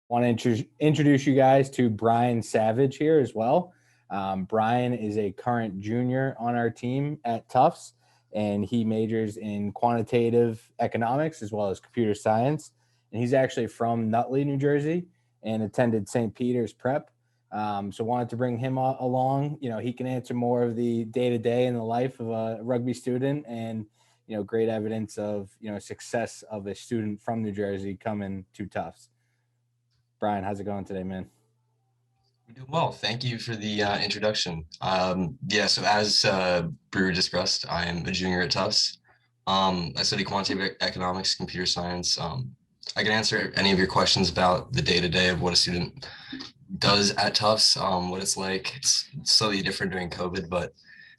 Want to introduce you guys to Brian Savage here as well. Brian is a current junior on our team at Tufts, and he majors in quantitative economics as well as computer science. And he's actually from Nutley, New Jersey, and attended St. Peter's Prep. So wanted to bring him along. He can answer more of the day-to-day in the life of a rugby student, and great evidence of success of a student from New Jersey coming to Tufts. Brian, how's it going today, man? I'm doing well. Thank you for the introduction. So as Brewer discussed, I am a junior at Tufts. I study quantitative economics, computer science. I can answer any of your questions about the day-to-day of what a student does at Tufts, what it's like. It's slightly different during COVID, but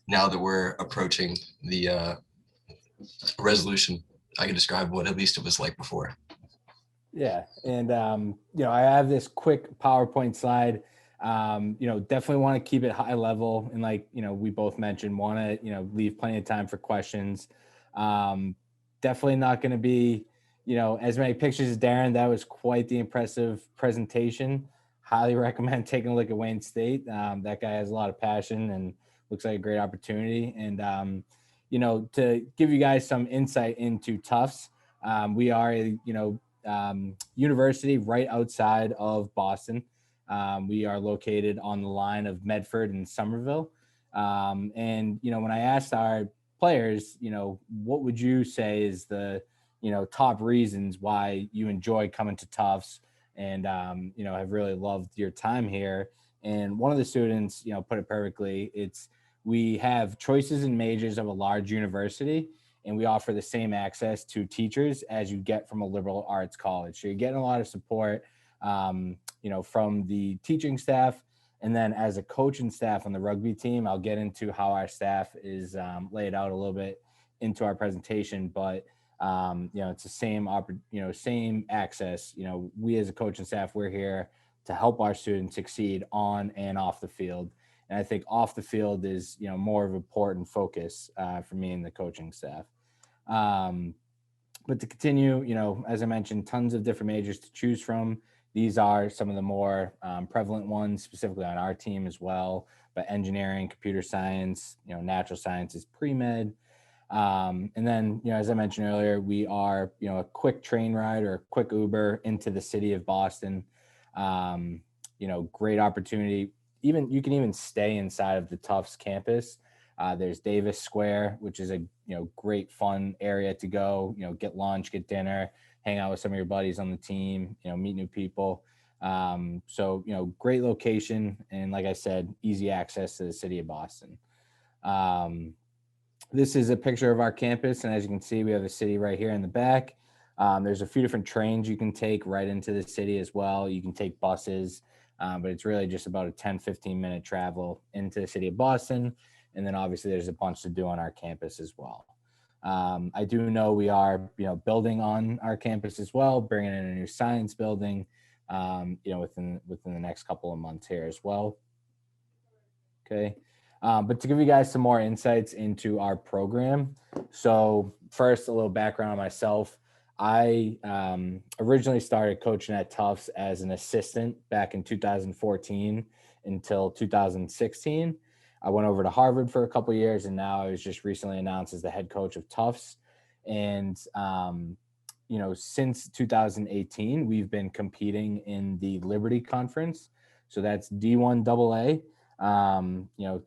now that we're approaching the resolution, I can describe what at least it was like before. Yeah, and I have this quick PowerPoint slide. Definitely want to keep it high level, and we both mentioned, want to leave plenty of time for questions. Definitely not going to be as many pictures as Darren. That was quite the impressive presentation. Highly recommend taking a look at Wayne State. That guy has a lot of passion and looks like a great opportunity. And to give you guys some insight into Tufts, we are university right outside of Boston. We are located on the line of Medford and Somerville. And when I asked our players, what would you say is the top reasons why you enjoy coming to Tufts and have really loved your time here? And one of the students put it perfectly. We have choices and majors of a large university, and we offer the same access to teachers as you get from a liberal arts college. So you're getting a lot of support, from the teaching staff. And then as a coaching staff on the rugby team, I'll get into how our staff is laid out a little bit into our presentation. But, it's the same access. We as a coaching staff, we're here to help our students succeed on and off the field. And I think off the field is, more of an important focus for me and the coaching staff. But to continue, as I mentioned, tons of different majors to choose from. These are some of the more prevalent ones, specifically on our team as well. But engineering, computer science, natural sciences, pre-med. And then, as I mentioned earlier, we are, a quick train ride or a quick Uber into the city of Boston. Great opportunity. You can even stay inside of the Tufts campus. There's Davis Square, which is a great fun area to go. Get lunch, get dinner, hang out with some of your buddies on the team. Meet new people. Great location, and like I said, easy access to the city of Boston. This is a picture of our campus, and as you can see, we have the city right here in the back. There's a few different trains you can take right into the city as well. You can take buses. But it's really just about a 10-15 minute travel into the city of Boston. And then obviously there's a bunch to do on our campus as well. I do know we are, building on our campus as well, bringing in a new science building, within the next couple of months here as well. Okay. But to give you guys some more insights into our program. So first, a little background on myself. I originally started coaching at Tufts as an assistant back in 2014 until 2016. I went over to Harvard for a couple of years, and now I was just recently announced as the head coach of Tufts. And, since 2018, we've been competing in the Liberty Conference. So that's D1 AA,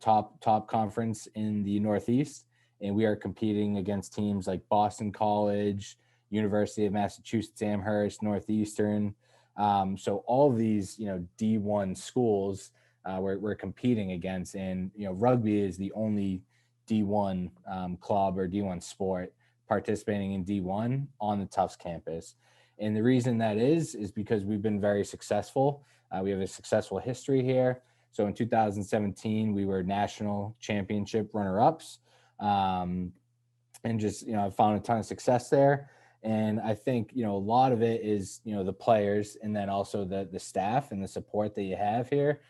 top conference in the Northeast. And we are competing against teams like Boston College, University of Massachusetts Amherst, Northeastern. So all of these, D1 schools we're competing against, and rugby is the only D1 club or D1 sport participating in D1 on the Tufts campus. And the reason that is because we've been very successful. We have a successful history here. So in 2017, we were national championship runner-ups, and just I found a ton of success there. And I think, a lot of it is, the players, and then also the staff and the support that you have here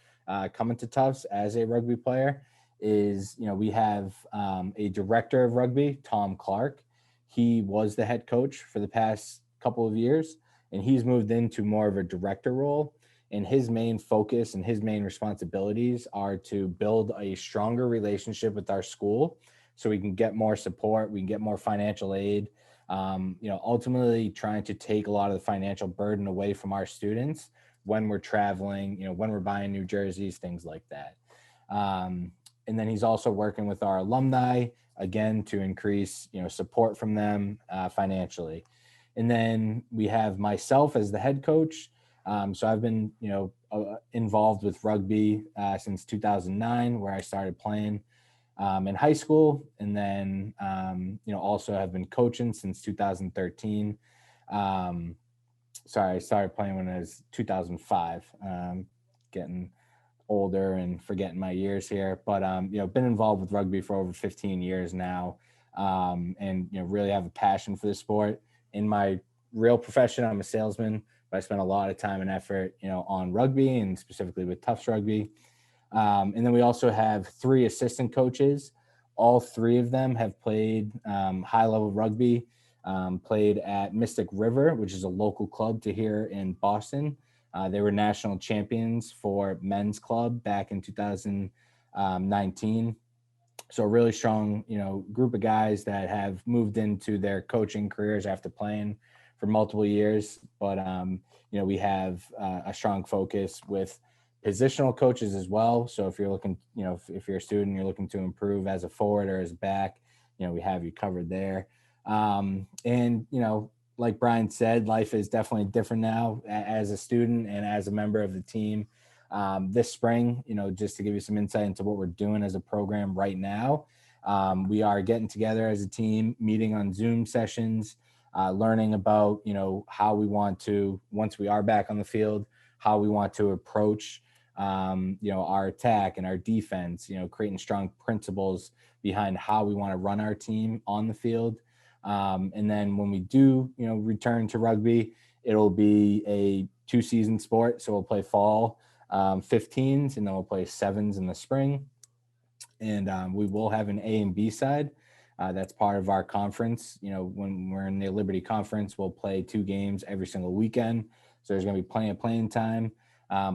coming to Tufts as a rugby player is, we have a director of rugby, Tom Clark. He was the head coach for the past couple of years. and he's moved into more of a director role. And his main focus and his main responsibilities are to build a stronger relationship with our school so we can get more support, we can get more financial aid, ultimately trying to take a lot of the financial burden away from our students when we're traveling, when we're buying new jerseys, things like that. And then he's also working with our alumni, again, to increase, support from them financially. And then we have myself as the head coach. So I've been, involved with rugby since 2009, where I started playing in high school. And then, also have been coaching since 2013. I started playing when I was 2005, getting older and forgetting my years here, but been involved with rugby for over 15 years now, and really have a passion for the sport. In my real profession, I'm a salesman, but I spent a lot of time and effort on rugby, and specifically with Tufts Rugby. And then we also have 3 assistant coaches. All 3 of them have played high level rugby, played at Mystic River, which is a local club to here in Boston. They were national champions for men's club back in 2019. So a really strong, group of guys that have moved into their coaching careers after playing for multiple years. But, we have a strong focus with positional coaches as well. So if you're looking, if you're a student, you're looking to improve as a forward or as a back, we have you covered there. And, like Brian said, life is definitely different now as a student and as a member of the team. This spring, just to give you some insight into what we're doing as a program right now, we are getting together as a team, meeting on Zoom sessions, learning about, how we want to, once we are back on the field, how we want to approach, our attack and our defense, creating strong principles behind how we want to run our team on the field. And then when we do, return to rugby, it'll be a 2-season sport. So we'll play fall 15s, and then we'll play 7s in the spring. And we will have an A and B side. That's part of our conference. When we're in the Liberty Conference, we'll play 2 games every single weekend. So there's going to be plenty of playing time,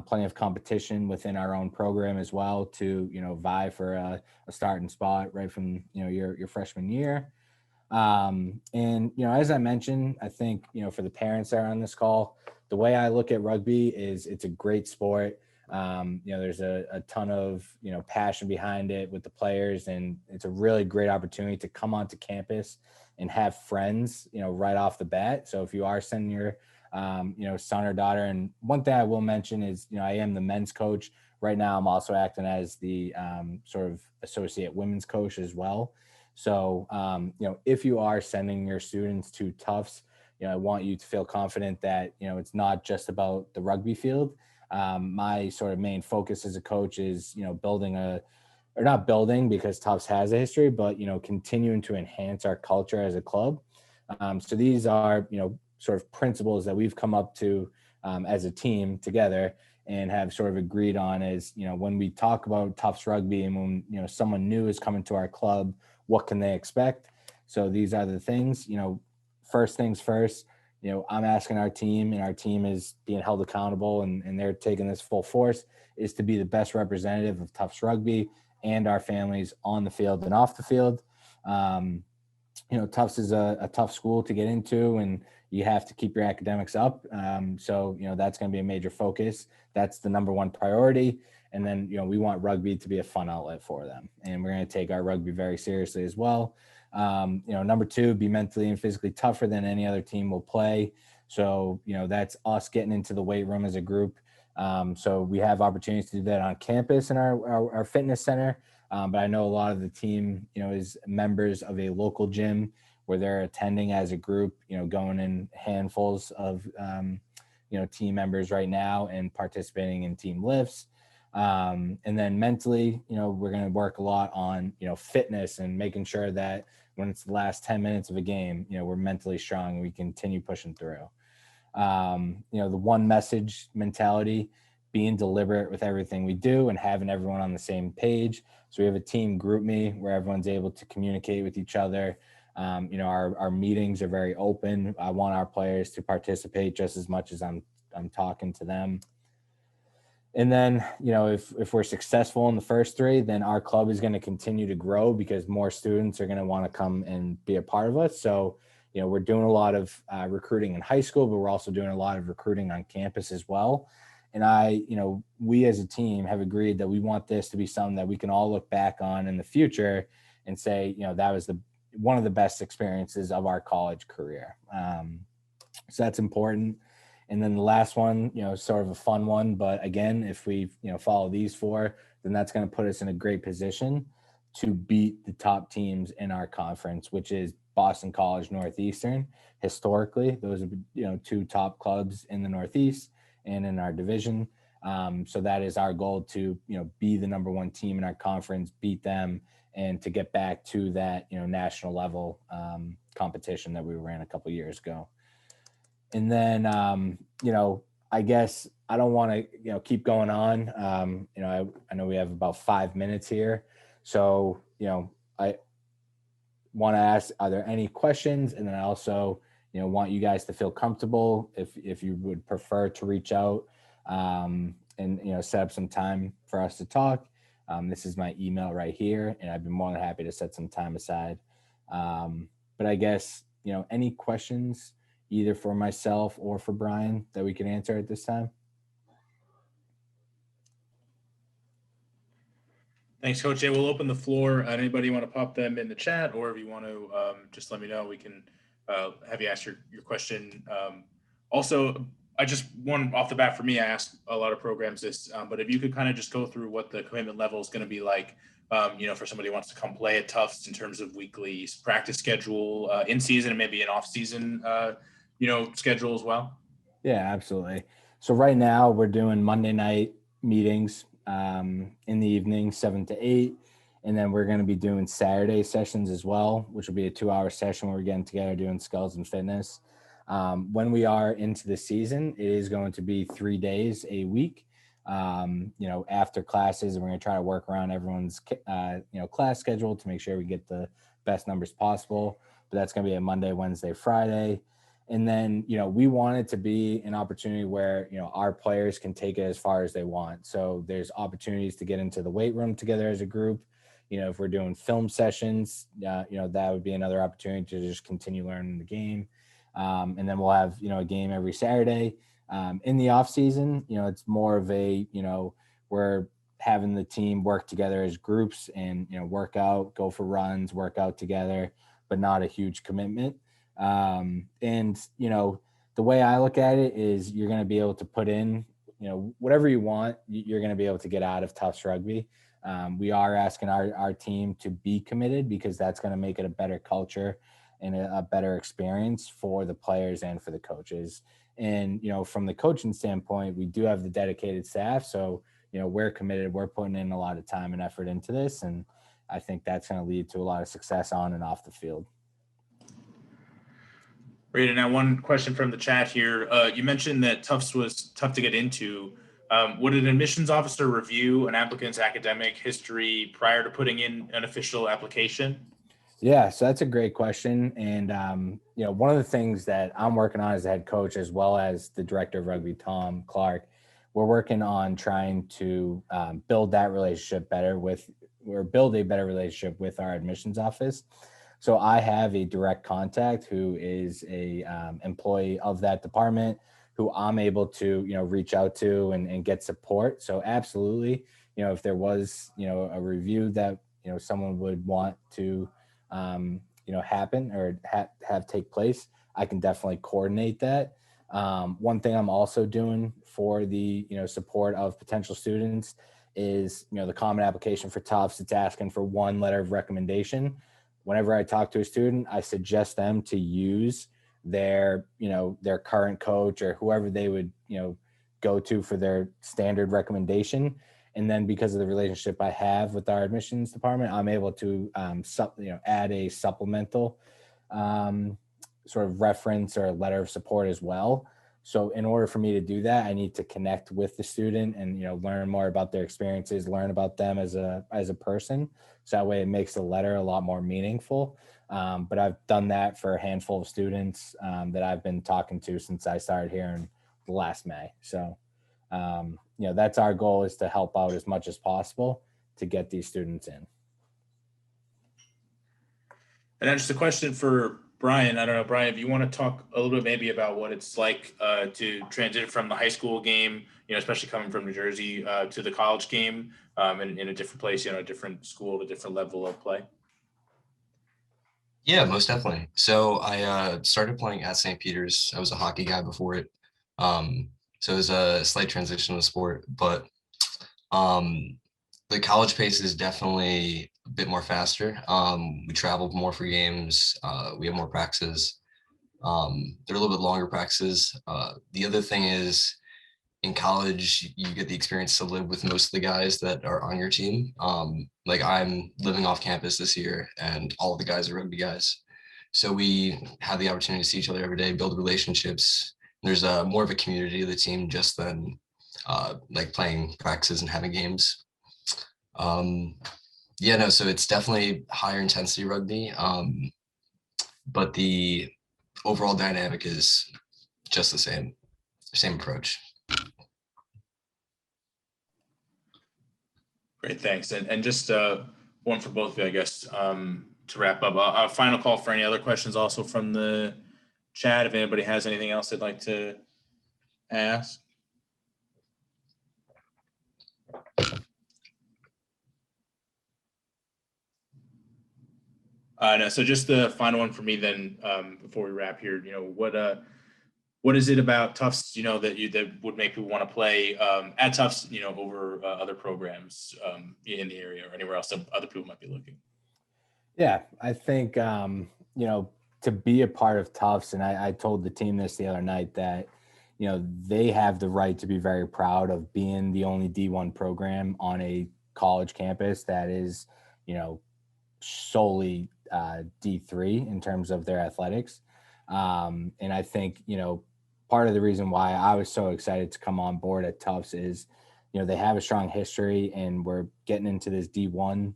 plenty of competition within our own program as well to, vie for a starting spot right from, your freshman year. And, as I mentioned, I think, for the parents that are on this call, the way I look at rugby is it's a great sport. There's a ton of, passion behind it with the players, and it's a really great opportunity to come onto campus and have friends, right off the bat. So if you are sending your, son or daughter, and one thing I will mention is, I am the men's coach right now. I'm also acting as the sort of associate women's coach as well. So, if you are sending your students to Tufts, I want you to feel confident that, it's not just about the rugby field. My sort of main focus as a coach is, not building because Tufts has a history, but, continuing to enhance our culture as a club. So these are, sort of principles that we've come up to as a team together and have sort of agreed on is, when we talk about Tufts Rugby and when, someone new is coming to our club, what can they expect? So these are the things, first things first, I'm asking our team, and our team is being held accountable, and they're taking this full force, is to be the best representative of Tufts Rugby and our families on the field and off the field. Tufts is a tough school to get into, and you have to keep your academics up. So, that's going to be a major focus. That's the number one priority. And then, we want rugby to be a fun outlet for them. And we're going to take our rugby very seriously as well. Number 2, be mentally and physically tougher than any other team will play. So, that's us getting into the weight room as a group. So we have opportunities to do that on campus in our fitness center. But I know a lot of the team, is members of a local gym where they're attending as a group, going in handfuls of, team members right now and participating in team lifts. And then mentally, we're going to work a lot on, fitness and making sure that when it's the last 10 minutes of a game, we're mentally strong and we continue pushing through. The one message mentality, being deliberate with everything we do and having everyone on the same page. So we have a team group me where everyone's able to communicate with each other, Our meetings are very open. I want our players to participate just as much as I'm talking to them. And then, if we're successful in the first three, then our club is going to continue to grow because more students are going to want to come and be a part of us. So, we're doing a lot of recruiting in high school, but we're also doing a lot of recruiting on campus as well. And we as a team have agreed that we want this to be something that we can all look back on in the future and say, that was one of the best experiences of our college career. So that's important. And then the last one, sort of a fun one, but again, if we, follow these four, then that's going to put us in a great position to beat the top teams in our conference, which is Boston College Northeastern. Historically, those are, two top clubs in the Northeast and in our division. So that is our goal to, be the number one team in our conference, beat them, and to get back to that, national level competition that we ran a couple years ago. And then, I guess I don't want to, keep going on. I know we have about 5 minutes here. So, I want to ask, are there any questions? And then I also, want you guys to feel comfortable if you would prefer to reach out and, set up some time for us to talk. This is my email right here, and I've been more than happy to set some time aside. But I guess, any questions either for myself or for Brian that we can answer at this time? Thanks, Coach. Yeah, we'll open the floor. Anybody want to pop them in the chat, or if you want to just let me know, we can have you ask your question. Also, I just one off the bat for me, I asked a lot of programs this, but if you could kind of just go through what the commitment level is going to be like, for somebody who wants to come play at Tufts in terms of weekly practice schedule, in season and maybe an off season, schedule as well. Yeah, absolutely. So right now we're doing Monday night meetings in the evening, 7 to 8. And then we're going to be doing Saturday sessions as well, which will be a 2-hour session where we're getting together doing skills and fitness. When we are into the season, it is going to be 3 days a week, after classes. And we're going to try to work around everyone's, class schedule to make sure we get the best numbers possible. But that's going to be a Monday, Wednesday, Friday. And then, we want it to be an opportunity where, our players can take it as far as they want. So there's opportunities to get into the weight room together as a group. If we're doing film sessions, that would be another opportunity to just continue learning the game. And then we'll have, a game every Saturday. In the off season, it's more of a, we're having the team work together as groups and, work out, go for runs, work out together, but not a huge commitment. And the way I look at it is you're going to be able to put in, whatever you want, you're going to be able to get out of Tufts Rugby. We are asking our team to be committed because that's going to make it a better culture and a better experience for the players and for the coaches. And, from the coaching standpoint, we do have the dedicated staff. So, we're committed, we're putting in a lot of time and effort into this. And I think that's going to lead to a lot of success on and off the field. Great. And now one question from the chat here. You mentioned that Tufts was tough to get into. Would an admissions officer review an applicant's academic history prior to putting in an official application? Yeah, so that's a great question. And, one of the things that I'm working on as a head coach, as well as the director of rugby, Tom Clark, we're working on trying to build that relationship better build a better relationship with our admissions office. So I have a direct contact who is a employee of that department who I'm able to, reach out to and get support. So absolutely, if there was, a review that, someone would want to, happen or have take place, I can definitely coordinate that. One thing I'm also doing for the, support of potential students is, the common application for Tufts. It's asking for one letter of recommendation. Whenever I talk to a student, I suggest them to use their current coach or whoever they would, go to for their standard recommendation. And then because of the relationship I have with our admissions department, I'm able to, add a supplemental sort of reference or a letter of support as well. So in order for me to do that, I need to connect with the student and, learn more about their experiences, learn about them as a person. So that way it makes the letter a lot more meaningful. But I've done that for a handful of students that I've been talking to since I started here in last May. So, that's our goal, is to help out as much as possible to get these students in. And then just a question for Brian. I don't know, Brian, if you want to talk a little bit maybe about what it's like to transition from the high school game, especially coming from New Jersey, to the college game in a different place, a different school, a different level of play. Yeah, most definitely. So I started playing at St. Peter's. I was a hockey guy before it. So it was a slight transition to sport, but the college pace is definitely a bit more faster. We travel more for games. We have more practices. They're a little bit longer practices. The other thing is, in college, you get the experience to live with most of the guys that are on your team. Like I'm living off campus this year, and all of the guys are rugby guys. So we have the opportunity to see each other every day, build relationships. There's more of a community of the team just than like playing practices and having games. So it's definitely higher intensity rugby, but the overall dynamic is just the same approach. Great, thanks. And just one for both of you, I guess, to wrap up. A final call for any other questions also from the chat, if anybody has anything else they'd like to ask. No, so just the final one for me then, before we wrap here, what is it about Tufts, that would make people want to play at Tufts, over other programs in the area or anywhere else that other people might be looking? Yeah, I think, to be a part of Tufts, and I told the team this the other night, that, they have the right to be very proud of being the only D1 program on a college campus that is, solely D3 in terms of their athletics. And I think, part of the reason why I was so excited to come on board at Tufts is, they have a strong history, and we're getting into this D1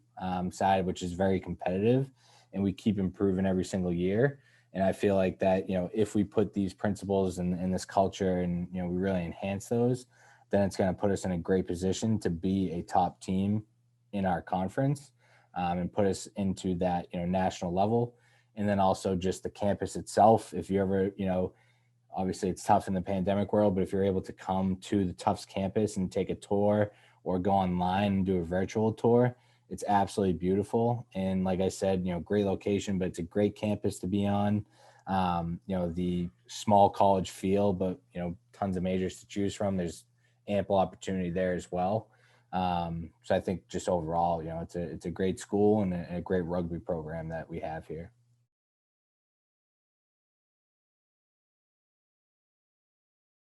side, which is very competitive, and we keep improving every single year. And I feel like that, if we put these principles and this culture and, we really enhance those, then it's going to put us in a great position to be a top team in our conference, and put us into that, national level. And then also just the campus itself. If you ever, obviously it's tough in the pandemic world, but if you're able to come to the Tufts campus and take a tour or go online and do a virtual tour, it's absolutely beautiful. And like I said, great location, but it's a great campus to be on. The small college feel, but, tons of majors to choose from. There's ample opportunity there as well. So I think just overall, it's a great school and a great rugby program that we have here.